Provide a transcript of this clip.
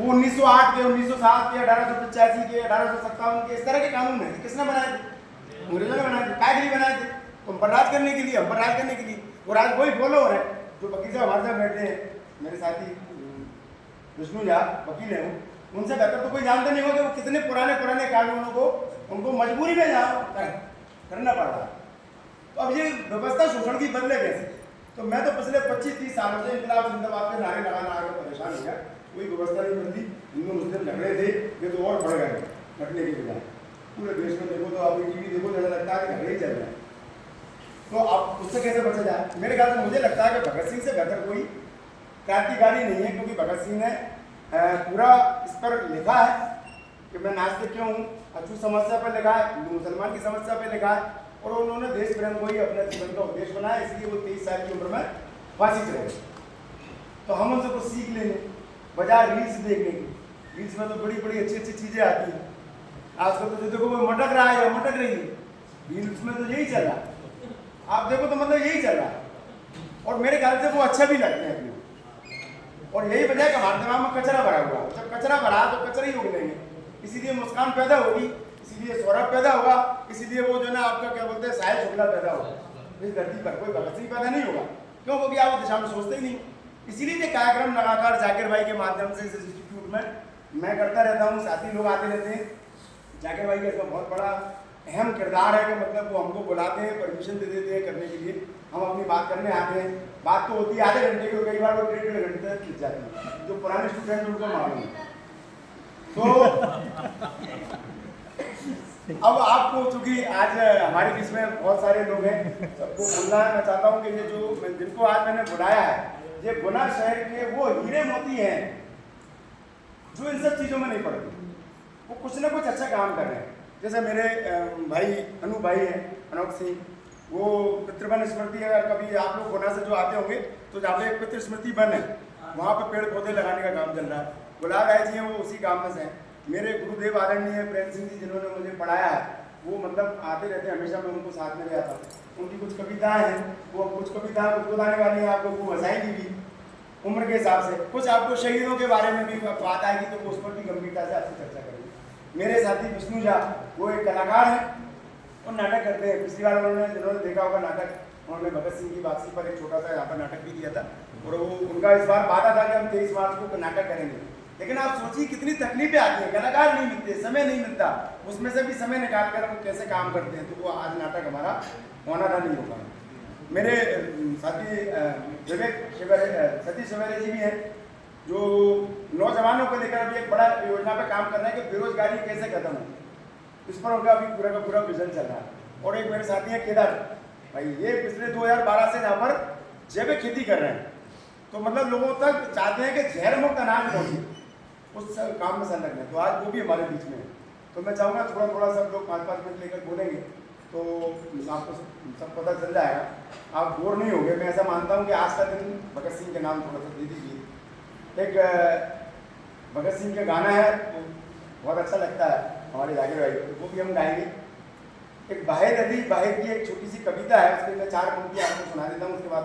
वो 1908 के, 1907 के, 1885 के, 1857 के, इस तरह के कानून है। किसने बनाए थे? अंग्रेजों ने बनाए थे। काय के लिए बनाए थे? तो हम पर राज करने के लिए, हम पर राज करने के लिए। वो राज वही फॉलो हो रहा है। जो वकील साहब हमारे साथ बैठे हैं, मेरे साथी विष्णु झा वकील हैं, उनसे बेहतर तो कोई जानते नहीं होगा कि वो कितने पुराने पुराने कानूनों को उनको मजबूरी में करना पड़ रहा है। तो अब ये व्यवस्था शोषण की बदले कैसे? तो मैं तो पिछले 25-30 सालों से इंकलाब जिंदाबाद के नारे लगा परेशान हो गया। कोई व्यवस्था नहीं बदली। हिंदू मुस्लिम झगड़े थे, ये तो और बढ़ गए घटने के बजाय। पूरे देश में देखो तो अभी टीवी देखो, ज़्यादा लगता है कि झगड़े ही चल रहे हैं। तो अब उससे कैसे बचा जाए? मेरे ख्याल से मुझे लगता है कि भगत सिंह से बेहतर कोई क्रांतिकारी नहीं है, क्योंकि भगत सिंह ने पूरा इस पर लिखा है कि मैं नास्तिक क्यों हूँ, अछूत समस्या पर लिखा है, हिंदू मुसलमान की समस्या पर लिखा है, और उन्होंने देश प्रेम को ही अपने जीवन का उद्देश्य बनाया। इसलिए वो 23 साल की उम्र में फांसी चढ़े। तो हम उनसे कुछ सीख लेंगे बजाय रील्स देखने की। रील्स में तो बड़ी बड़ी अच्छी अच्छी चीज़ें आती हैं। आजकल तो देखो वो मटक रहा है या मटक रही है, रील्स में तो यही चल रहा है। आप देखो तो मतलब यही चल रहा है, और मेरे ख्याल से वो अच्छा भी लगते हैं। और यही वजह है कि हमारे दिमाग में कचरा भरा हुआ है। जब कचरा भरा तो कचरा ही उगलेंगे, इसीलिए मुस्कान पैदा होगी, इसीलिए सौरभ पैदा होगा, इसीलिए वो जो है ना आपका क्या बोलते हैं साहिल शुक्ला पैदा होगा। इस धरती पर कोई भगत सिंह पैदा नहीं होगा। क्यों? क्योंकि आप दिशा में सोचते ही नहीं। इसीलिए ये कार्यक्रम लगातार जाकिर भाई के माध्यम से इस इंस्टीट्यूट में मैं करता रहता हूँ, साथी लोग आते रहते हैं। जाकिर भाई का इसमें बहुत बड़ा अहम किरदार है कि मतलब वो हमको बुलाते हैं, परमिशन दे देते हैं करने के लिए। हम अपनी बात करने आते हैं। बात तो होती है आधे घंटे की, कई बार वो 1.5 घंटे तक खिंच जाती है। जो पुराने स्टूडेंट उनको मालूम है। तो अब आपको चूंकि आज हमारे बीच में बहुत सारे लोग हैं, सबको बोलना मैं चाहता हूँ कि ये जो जिनको आज मैंने बुलाया है, ये गुना शहर के वो हीरे मोती हैं जो इन सब चीज़ों में नहीं पड़ते। वो कुछ ना कुछ अच्छा काम कर रहे हैं। जैसे मेरे भाई अनु भाई हैं, अनोख सिंह, वो पितृवन स्मृति, अगर कभी आप लोग गुना से जो आते होंगे तो जहाँ पे एक पितृ स्मृति वन है, वहाँ पे पेड़ पौधे लगाने का काम चल रहा है। गुलाब राय जी हैं, वो उसी काम में से हैं। मेरे गुरुदेव आदरणीय प्रेम सिंह जी, जिन्होंने मुझे पढ़ाया है, वो मतलब आते रहते हैं हमेशा, मैं उनको साथ में ले आता हूँ। उनकी कुछ कविताएं हैं, वो कुछ कविताएं कुछ बताने वाली हैं, आप लोग को हंसाएंगी भी उम्र के हिसाब से। कुछ आपको शहीदों के बारे में भी बात आएगी तो उस पर भी गंभीरता से आपसे चर्चा करेंगे। मेरे साथी विष्णु झा, वो एक कलाकार हैं और नाटक करते हैं। पिछली बार जिन्होंने देखा होगा नाटक, उन्होंने भगत सिंह की वापसी पर एक छोटा सा यहाँ पर नाटक भी किया था, और वो उनका इस बार वादा था कि हम 23 मार्च को नाटक करेंगे। लेकिन आप सोचिए कितनी तकलीफें आती हैं, कलाकार नहीं मिलते, समय नहीं मिलता, उसमें से भी समय निकाल कर वो कैसे काम करते हैं। तो वो आज नाटक हमारा होना था, नहीं होगा। मेरे साथी विवेक सतीश सवेरे जी भी हैं, जो नौजवानों को लेकर अभी एक बड़ा योजना पर काम कर रहे हैं कि बेरोजगारी कैसे खत्म हो। इस पर उनका अभी पूरा का पूरा विजन चल रहा है। और एक मेरे साथी हैं केदार भाई, ये पिछले 2012 से यहाँ पर जैविक खेती कर रहे हैं। तो मतलब लोगों तक चाहते हैं कि जहर मुक्त अनाज पहुँचे, उस काम में संलग्न है। तो आज वो भी हमारे बीच में है। तो मैं चाहूँगा थोड़ा थोड़ा सब लोग 5-5 मिनट लेकर बोलेंगे तो आपको सब पता चल जाएगा, आप बोर नहीं होंगे। मैं ऐसा मानता हूँ कि आज का दिन भगत सिंह के नाम थोड़ा सा दे दीजिए। एक भगत सिंह का गाना है, तो बहुत अच्छा लगता है हमारे जाकिर भाई को, वो भी हम गाएंगे। एक बाहिर अली बाहिर की एक छोटी सी कविता है, उसके मैं 4 पंक्ति आपको सुना देता हूँ, उसके बाद